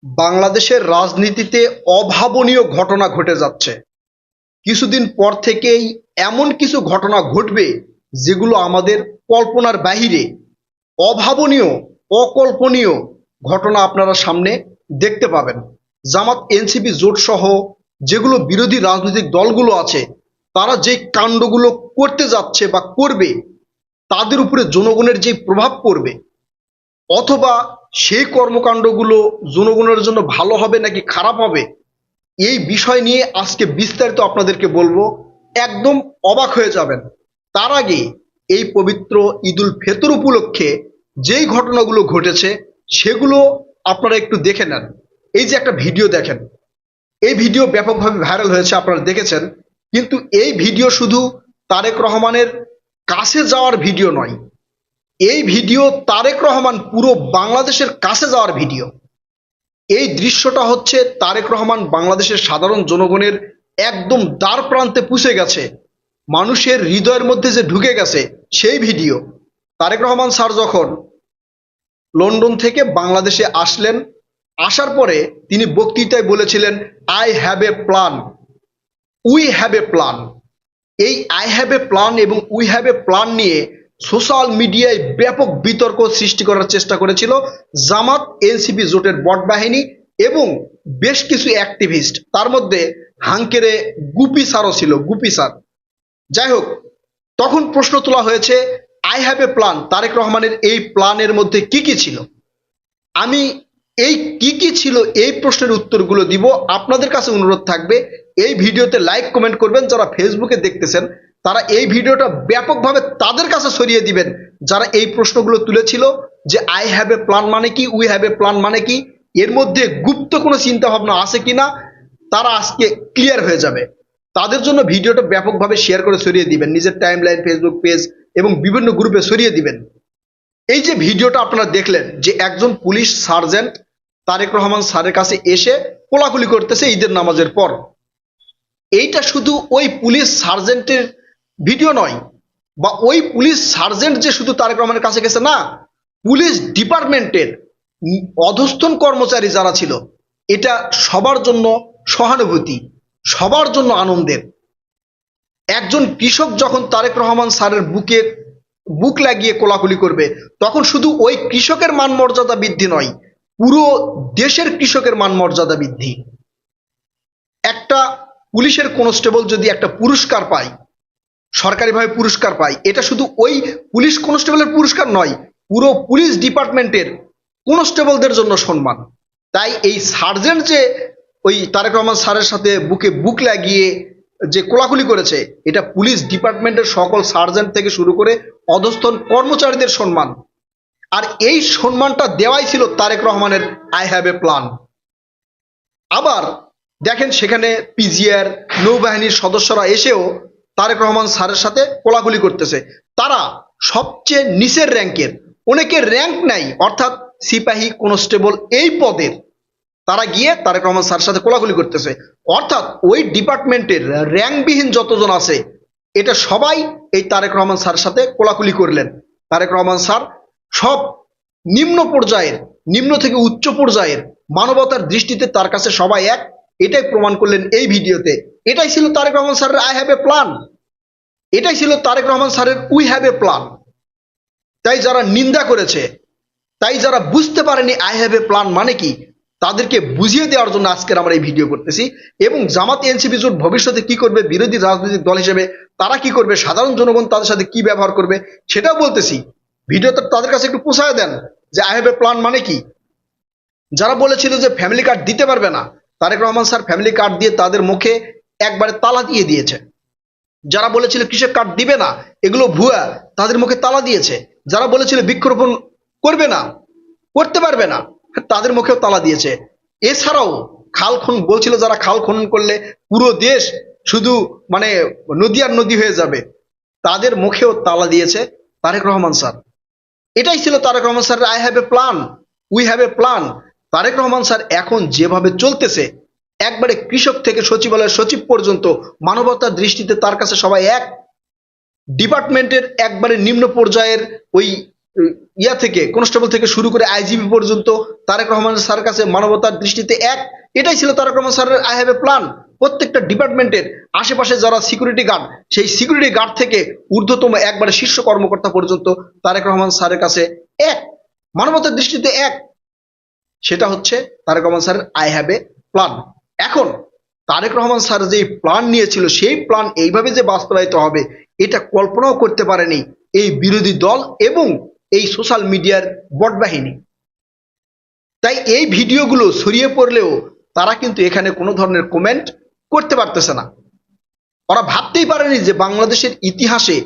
বাংলাদেশের রাজনীতিতে অভাবনীয় ঘটনা ঘটে যাচ্ছে। কিছুদিন পর থেকেই এমন কিছু ঘটনা ঘটবে যেগুলো আমাদের কল্পনার বাহিরে। অভাবনীয়, অকল্পনীয় ঘটনা আপনারা সামনে দেখতে পাবেন। জামাত এনসিপি জোট সহ যেগুলো বিরোধী রাজনৈতিক দলগুলো আছে, তারা যে কাণ্ডগুলো করতে যাচ্ছে বা করবে, তাদের উপরে জনগণের যে প্রভাব পড়বে, অথবা সেই কর্মকাণ্ডগুলো জনগণের জন্য ভালো হবে নাকি খারাপ হবে, এই বিষয় নিয়ে আজকে বিস্তারিত আপনাদেরকে বলবো। একদম অবাক হয়ে যাবেন। তার আগে এই পবিত্র ঈদুল ফিতর উপলক্ষে যেই ঘটনাগুলো ঘটেছে সেগুলো আপনারা একটু দেখে নেন। এই যে একটা ভিডিও দেখেন, এই ভিডিও ব্যাপকভাবে ভাইরাল হয়েছে, আপনারা দেখেছেন। কিন্তু এই ভিডিও শুধু তারেক রহমানের কাছে যাওয়ার ভিডিও নয়, এই ভিডিও তারেক রহমান পুরো বাংলাদেশের কাছে যাওয়ার ভিডিও। এই দৃশ্যটা হচ্ছে তারেক রহমান বাংলাদেশের সাধারণ জনগণের একদম দ্বার প্রান্তে পুষে গেছে, মানুষের হৃদয়ের মধ্যে যে ঢুকে গেছে সেই ভিডিও। তারেক রহমান স্যার যখন লন্ডন থেকে বাংলাদেশে আসলেন, আসার পরে তিনি বক্তৃতায় বলেছিলেন, I have a plan, we have a plan. এই আই হ্যাভ এ প্ল্যান এবং উই হ্যাভ এ প্ল্যান নিয়ে সোশ্যাল মিডিয়ায় ব্যাপক বিতর্ক সৃষ্টি করার চেষ্টা করেছিল জামাত এনসিপি জোটের বট বাহিনী এবং বেশ কিছু অ্যাক্টিভিস্ট, তার মধ্যে হাঙ্কেরে গুপি স্যারও ছিল, গুপি স্যার। যাই হোক, তখন প্রশ্ন তোলা হয়েছে I have a plan, Tarique রহমানের এই প্ল্যানের মধ্যে কি কি ছিল। আমি এই কি কি ছিল এই প্রশ্নের উত্তরগুলো দিব। আপনাদের কাছে অনুরোধ থাকবে এই ভিডিওতে লাইক কমেন্ট করবেন। যারা ফেসবুকে দেখতেছেন তারা এই ভিডিওটা ব্যাপকভাবে তাদের কাছে ছড়িয়ে দিবেন যারা এই প্রশ্নগুলো তুলেছিল যে আই হ্যাভ এ প্ল্যান মানে কি, উই হ্যাভ এ প্ল্যান মানে কি, এর মধ্যে গুপ্ত কোনো চিন্তা ভাবনা আছে কিনা, তারা আজকে ক্লিয়ার হয়ে যাবে। তাদের জন্য ভিডিওটা ব্যাপকভাবে শেয়ার করে ছড়িয়ে দিবেন, নিজের টাইমলাইন, ফেসবুক পেজ এবং বিভিন্ন গ্রুপে ছড়িয়ে দিবেন। এই যে ভিডিওটা আপনারা দেখলেন যে একজন পুলিশ সার্জেন্ট তারেক রহমান স্যারের কাছে এসে কোলাকুলি করতেছে ঈদের নামাজের পর, এইটা শুধু ওই পুলিশ সার্জেন্টের ভিডিও নয়, বা ওই পুলিশ সার্জেন্ট যে শুধু তারেক রহমানের কাছে গেছে না, পুলিশ ডিপার্টমেন্টের অধস্তন কর্মচারী যারা ছিল, এটা সবার জন্য সহানুভূতি, সবার জন্য আনন্দের। একজন কৃষক যখন তারেক রহমান স্যারের বুকে বুক লাগিয়ে কোলাকুলি করবে, তখন শুধু ওই কৃষকের মান মর্যাদা বৃদ্ধি নয়, পুরো দেশের কৃষকের মান মর্যাদা বৃদ্ধি। একটা পুলিশের কনস্টেবল যদি একটা পুরস্কার পায়, সরকারিভাবে পুরস্কার পায়, এটা শুধু ওই পুলিশ কনস্টেবলের পুরস্কার নয়, পুরো পুলিশ ডিপার্টমেন্টের কনস্টেবলদের জন্য সম্মান। তাই এই সার্জেন্ট যে ওই তারেক রহমান স্যারের সাথে বুকে বুক লাগিয়ে যে কোলাকুলি করেছে, এটা পুলিশ ডিপার্টমেন্টের সকল সার্জেন্ট থেকে শুরু করে অধস্তন কর্মচারীদের সম্মান। আর এই সম্মানটা দেওয়াই ছিল তারেক রহমানের আই হ্যাভ এ প্ল্যান। আবার দেখেন, সেখানে পিজিআর, নৌবাহিনীর সদস্যরা এসেও তারেক রহমান স্যারের সাথে কোলাকুলি করতেছে। তারা সবচেয়ে নিচের র্যাঙ্কের, অনেকের র্যাঙ্ক নাই, অর্থাৎ সিপাহী, কনস্টেবল এই পদের, তারা গিয়ে তারেক রহমান স্যারের সাথে কোলাকুলি করতেছে। অর্থাৎ ওই ডিপার্টমেন্টের র্যাঙ্কবিহীন যতজন আছে, এটা সবাই এই তারেক রহমান স্যারের সাথে কোলাকুলি করলেন। তারেক রহমান স্যার সব নিম্ন পর্যায়ের, নিম্ন থেকে উচ্চ পর্যায়ের মানবতার দৃষ্টিতে তার কাছে সবাই এক, এটাই প্রমাণ করলেন এই ভিডিওতে। এটাই ছিল তারেক রহমান স্যারের আই হ্যাভ এ প্ল্যান, এটাই ছিল তারেক রহমান স্যারের উই হ্যাভ এ প্ল্যান। তাই যারা নিন্দা করেছে, তাই যারা বুঝতে পারেনি আই হ্যাভ এ প্ল্যান মানে কি, তাদেরকে বুঝিয়ে দেওয়ার জন্য আজকের আমরা এই ভিডিও করতেছি। এবং জামাত এনসিপি জোট ভবিষ্যতে কি করবে, বিরোধী রাজনৈতিক দল হিসেবে তারা কি করবে, সাধারণ জনগণ তাদের সাথে কি ব্যবহার করবে, সেটাও বলতেছি। ভিডিওতে তাদের কাছে একটু পৌঁছায় দেন যে আই হ্যাভ এ প্ল্যান মানে কি। যারা বলেছিল যে ফ্যামিলি কার্ড দিতে পারবে না, Tarique Rahman sir family card দিয়ে তাদের মুখে একবারে তালা দিয়ে দিয়েছে। যারা বলেছিল কৃষক কার্ড দিবে না, এগুলো ভুয়া, তাদের মুখে তালা দিয়েছে। যারা বলেছিল বৃক্ষরোপণ করবে না, করতে পারবে না, তাদের মুখেও তালা দিয়েছে। এছাড়াও খাল খনন বলছিল, যারা খাল খনন করলে পুরো দেশ শুধু মানে নদী আর নদী হয়ে যাবে, তাদের মুখেও তালা দিয়েছে তারেক রহমান স্যার। এটাই ছিল তারেক রহমান স্যারের I have a plan, we have a plan. Tarique Rahman sir এখন যেভাবে চলতেছে, একবারে কৃষক থেকে সচিবালয়ের সচিব পর্যন্ত মানবতার দৃষ্টিতে তার কাছে সবাই এক। ডিপার্টমেন্টের একবারে নিম্ন পর্যায়ের ওই থেকে কনস্টেবল থেকে শুরু করে আইজিপি পর্যন্ত তারেক রহমান স্যারের কাছে মানবতার দৃষ্টিতে এক। এটাই ছিল তারেক রহমান স্যারের আই হ্যাভ এ প্ল্যান। প্রত্যেকটা ডিপার্টমেন্টের আশেপাশে যারা সিকিউরিটি গার্ড, সেই সিকিউরিটি গার্ড থেকে ঊর্ধ্বতম একবারে শীর্ষ কর্মকর্তা পর্যন্ত তারেক রহমান স্যারের কাছে এক, মানবতার দৃষ্টিতে এক। সেটা হচ্ছে তারেক রহমান স্যারের আই হ্যাভ এ প্ল্যান। এখন তারেক রহমান স্যার যে প্ল্যান নিয়েছিল, সেই প্ল্যান এইভাবে যে বাস্তবায়িত হবে এটা কল্পনাও করতে পারেনি এই বিরোধী দল এবং এই সোশ্যাল মিডিয়ার বট বাহিনী। তাই এই ভিডিওগুলো ছড়িয়ে পড়লেও তারা কিন্তু এখানে কোনো ধরনের কমেন্ট করতে পারতেছে না। ওরা ভাবতেই পারেনি যে বাংলাদেশের ইতিহাসে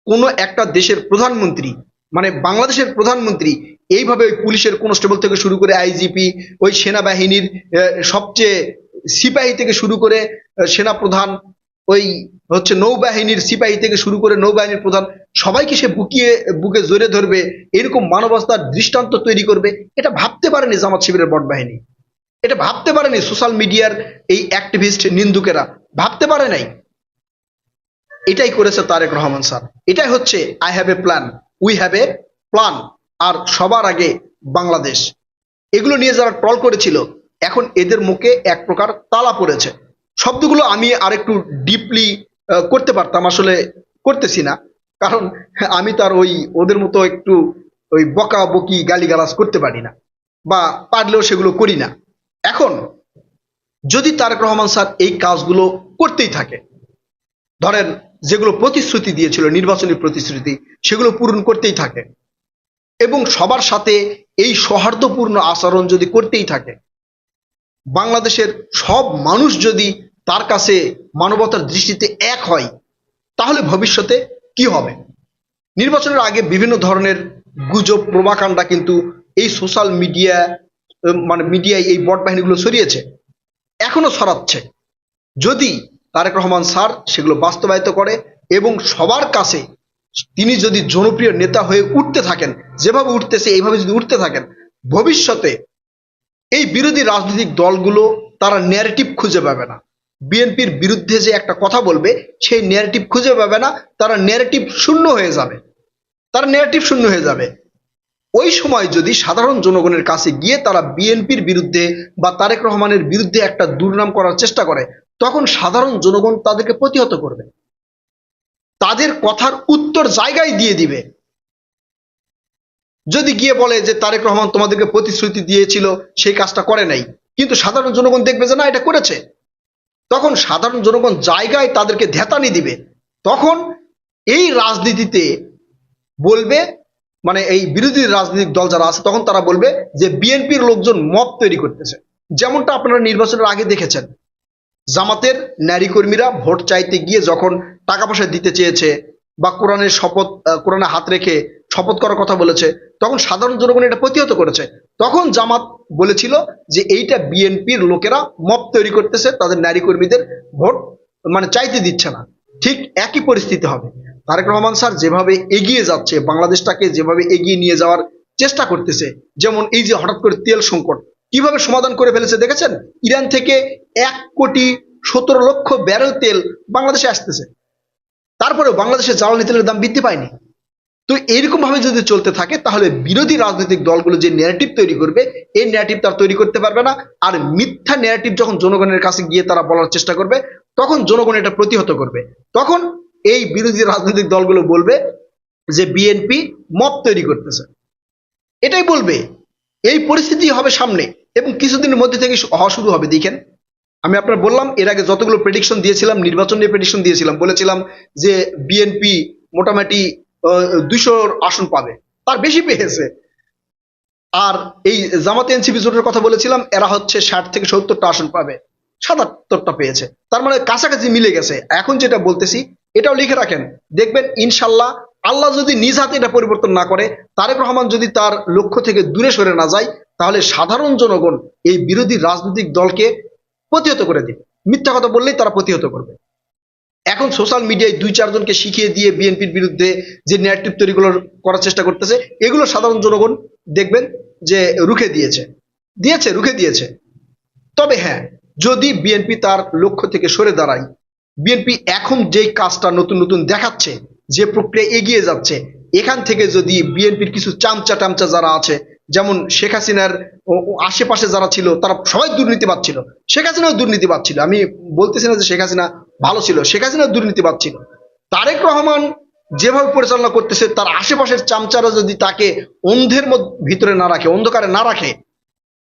কোনো একটা দেশের প্রধানমন্ত্রী, মানে বাংলাদেশের প্রধানমন্ত্রী এইভাবে ওই পুলিশের কনস্টেবল থেকে শুরু করে আইজিপি, ওই সেনাবাহিনীর সবচেয়ে সিপাহী থেকে শুরু করে সেনাপ্রধান, ওই হচ্ছে নৌবাহিনীর সিপাহী থেকে শুরু করে নৌবাহিনীর প্রধান, সবাইকে সে বুকে জড়িয়ে ধরবে, এরকম মানবতার দৃষ্টান্ত তৈরি করবে, এটা ভাবতে পারেনি জামাত শিবিরের বট বাহিনী। এটা ভাবতে পারেনি সোশ্যাল মিডিয়ার এই অ্যাক্টিভিস্ট নিন্দুকেরা, ভাবতে পারে নাই। এটাই করেছে তারেক রহমান স্যার। এটাই হচ্ছে I have a plan, we have a plan. আর সবার আগে বাংলাদেশ। এগুলো নিয়ে যারা ট্রল করেছিল, এখন এদের মুখে এক প্রকার তালা পড়েছে। শব্দগুলো আমি আরেকটু ডিপলি করতে পারতাম, আসলে করতেছি না, কারণ আমি তার ওই ওদের মতো একটু ওই বকা বকি গালিগালাজ করতে পারি না, বা পারলেও সেগুলো করি না। এখন যদি তারেক রহমান স্যার এই কাজগুলো করতেই থাকে, ধরেন যেগুলো প্রতিশ্রুতি দিয়েছিল, নির্বাচনী প্রতিশ্রুতি, সেগুলো পূরণ করতেই থাকে এবং সবার সাথে এই সৌহার্দ্যপূর্ণ আচরণ যদি করতেই থাকে, বাংলাদেশের সব মানুষ যদি তার কাছে মানবতার দৃষ্টিতে এক হয়, তাহলে ভবিষ্যতে কি হবে? নির্বাচনের আগে বিভিন্ন ধরনের গুজব প্রভাকাণ্ডা কিন্তু এই সোশ্যাল মিডিয়া, মানে মিডিয়ায় এই বট বাহিনীগুলো ছড়িয়েছে, এখনো ছড়াচ্ছে। যদি তারেক রহমান স্যার সেগুলো বাস্তবায়িত করে এবং সবার কাছে তিনি যদি জনপ্রিয় নেতা হয়ে উঠতে থাকেন, যেভাবে উঠতেছে এইভাবে যদি উঠতে থাকেন, ভবিষ্যতে এই বিরোধী রাজনৈতিক দলগুলো তারা ন্যারেটিভ খুঁজে পাবে না। বিএনপির বিরুদ্ধে যে একটা কথা বলবে, সেই ন্যারেটিভ খুঁজে পাবে না, তারা ন্যারেটিভ শূন্য হয়ে যাবে, তারা ন্যারেটিভ শূন্য হয়ে যাবে। ওই সময় যদি সাধারণ জনগণের কাছে গিয়ে তারা বিএনপির বিরুদ্ধে বা তারেক রহমানের বিরুদ্ধে একটা দুর্নাম করার চেষ্টা করে, তখন সাধারণ জনগণ তাদেরকে প্রতিহত করবে, তাদের কথার উত্তর জায়গায় দিয়ে দিবে। যদি গিয়ে বলে যে তারেক রহমান তোমাদেরকে প্রতিশ্রুতি দিয়েছিল, সেই কাজটা করে নাই, কিন্তু সাধারণ জনগণ দেখবে যে না, এটা করেছে, তখন সাধারণ জনগণ জায়গায় তাদেরকে ধ্যাতানি দিবে। তখন এই রাজনীতিতে বলবে, মানে এই বিরোধী রাজনৈতিক দল যারা আছে, তখন তারা বলবে যে বিএনপির লোকজন মব তৈরি করতেছে। যেমনটা আপনারা নির্বাচনের আগে দেখেছেন, জামাতের নারী কর্মীরা ভোট চাইতে গিয়ে যখন টাকা পয়সা দিতে চেয়েছে বা কোরআনের শপথ, কোরআনে হাত রেখে শপথ করার কথা বলেছে, তখন সাধারণ জনগণ এটা প্রতিহত করেছে। তখন জামাত বলেছিল যে এইটা বিএনপির লোকেরা মব তৈরি করতেছে, তাদের নারী কর্মীদের ভোট মানে চাইতে দিচ্ছে না। ঠিক একই পরিস্থিতি হবে। তারেক রহমান স্যার যেভাবে এগিয়ে যাচ্ছে, বাংলাদেশটাকে যেভাবে এগিয়ে নিয়ে যাওয়ার চেষ্টা করতেছে, যেমন এই যে হঠাৎ করে তেল সংকট কিভাবে সমাধান করে ফেলেছে দেখেছেন? ইরান থেকে 1,17,00,000 ব্যারেল তেল বাংলাদেশে আসতেছে, তারপরেও বাংলাদেশের জ্বালানি তেলের দাম বৃদ্ধি পায়নি। তো এইরকম ভাবে যদি চলতে থাকে, তাহলে বিরোধী রাজনৈতিক দলগুলো যে ন্যারেটিভ তৈরি করবে, এই ন্যারেটিভ তারা তৈরি করতে পারবে না। আর মিথ্যা ন্যারেটিভ যখন জনগণের কাছে গিয়ে তারা বলার চেষ্টা করবে, তখন জনগণ এটা প্রতিহত করবে। তখন এই বিরোধী রাজনৈতিক দলগুলো বলবে যে বিএনপি মব তৈরি করতেছে, এটাই বলবে। এই পরিস্থিতি হবে সামনে এবং কিছুদিনের মধ্যে থেকে হওয়া শুরু হবে। দেখেন, আমি আপনার বললাম এর আগে যতগুলো প্রেডিকশন দিয়েছিলাম, নির্বাচন নিয়ে প্রেডিকশন দিয়েছিলাম, বলেছিলাম যে বিএনপি মোটামুটি 200 আসন পাবে, তার বেশি পেয়েছে। আর এই জামাত এনসিপি জোটের কথা বলেছিলাম, এরা হচ্ছে 60 থেকে 70টা আসন পাবে, 77টা পেয়েছে। তার মানে কাছাকাছি মিলে গেছে। এখন যেটা বলতেছি এটাও লিখে রাখেন, দেখবেন ইনশাল্লাহ, আল্লাহ যদি নিজ হাতে এটা পরিবর্তন না করে, তারেক রহমান যদি তার লক্ষ্য থেকে দূরে সরে না যায়, তাহলে সাধারণ জনগণ এই বিরোধী রাজনৈতিক দলকে প্রতিহত করে দিবে। মিথ্যা কথা বললেই তারা প্রতিহত করবে। এখন সোশ্যাল মিডিয়ায় 2-4 জনকে শিখিয়ে দিয়ে বিএনপির বিরুদ্ধে যে ন্যারেটিভ তৈরি করার চেষ্টা করতেছে, এগুলো সাধারণ জনগণ দেখবেন যে রুখে দিয়েছে। তবে হ্যাঁ, যদি বিএনপি তার লক্ষ্য থেকে সরে দাঁড়ায়, বিএনপি এখন যেই কাজটা নতুন নতুন দেখাচ্ছে, যে প্রক্রিয়া এগিয়ে যাচ্ছে, এখান থেকে যদি বিএনপির কিছু চামচা টামচা যারা আছে, যেমন শেখ হাসিনার আশেপাশে যারা ছিল তারা সবাই দুর্নীতিবাদ ছিল, শেখ হাসিনাও দুর্নীতিবাদ ছিল, আমি বলতেছি না যে শেখ হাসিনা ভালো ছিল, শেখ হাসিনাও দুর্নীতিবাদ ছিল। তারেক রহমান যেভাবে পরিচালনা করতেছে, তার আশেপাশের চামচারা যদি তাকে ভিতরে না রাখে, অন্ধকারে না রাখে,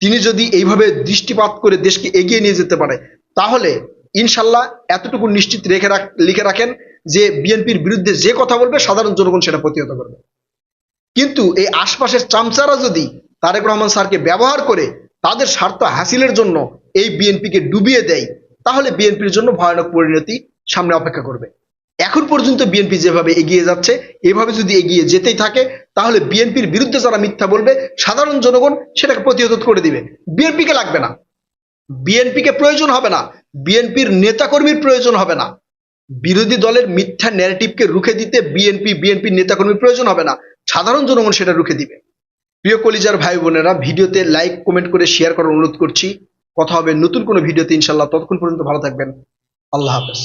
তিনি যদি এইভাবে দৃষ্টিপাত করে দেশকে এগিয়ে নিয়ে যেতে পারে, তাহলে ইনশাল্লাহ এতটুকু নিশ্চিত লিখে রাখেন যে বিএনপির বিরুদ্ধে যে কথা বলবে সাধারণ জনগণ সেটা প্রতিহত করবে। কিন্তু এই আশপাশের চামচারা যদি তারেক রহমান স্যারকে ব্যবহার করে তাদের স্বার্থ হাসিলের জন্য এই বিএনপিকে ডুবিয়ে দেয়, তাহলে বিএনপির জন্য ভয়ানক পরিণতি সামনে অপেক্ষা করবে। এখন পর্যন্ত বিএনপি যেভাবে এগিয়ে যাচ্ছে, এভাবে যদি এগিয়ে যেতেই থাকে, তাহলে বিএনপির বিরুদ্ধে যারা মিথ্যা বলবে সাধারণ জনগণ সেটাকে প্রতিহত করে দিবে। বিএনপিকে লাগবে না, বিএনপিকে প্রয়োজন হবে না, বিএনপির নেতাকর্মীর প্রয়োজন হবে না, বিরোধী দলের মিথ্যা ন্যারেটিভকে রুখে দিতে বিএনপির নেতাকর্মীর প্রয়োজন হবে না, সাধারণ জনগণ সেটা রুখে দিবে। প্রিয় কলিজার ভাই বোনেরা, ভিডিওতে লাইক কমেন্ট করে শেয়ার করার অনুরোধ করছি। কথা হবে নতুন কোনো ভিডিওতে ইনশাল্লাহ। ততক্ষণ পর্যন্ত ভালো থাকবেন। আল্লাহ হাফেজ।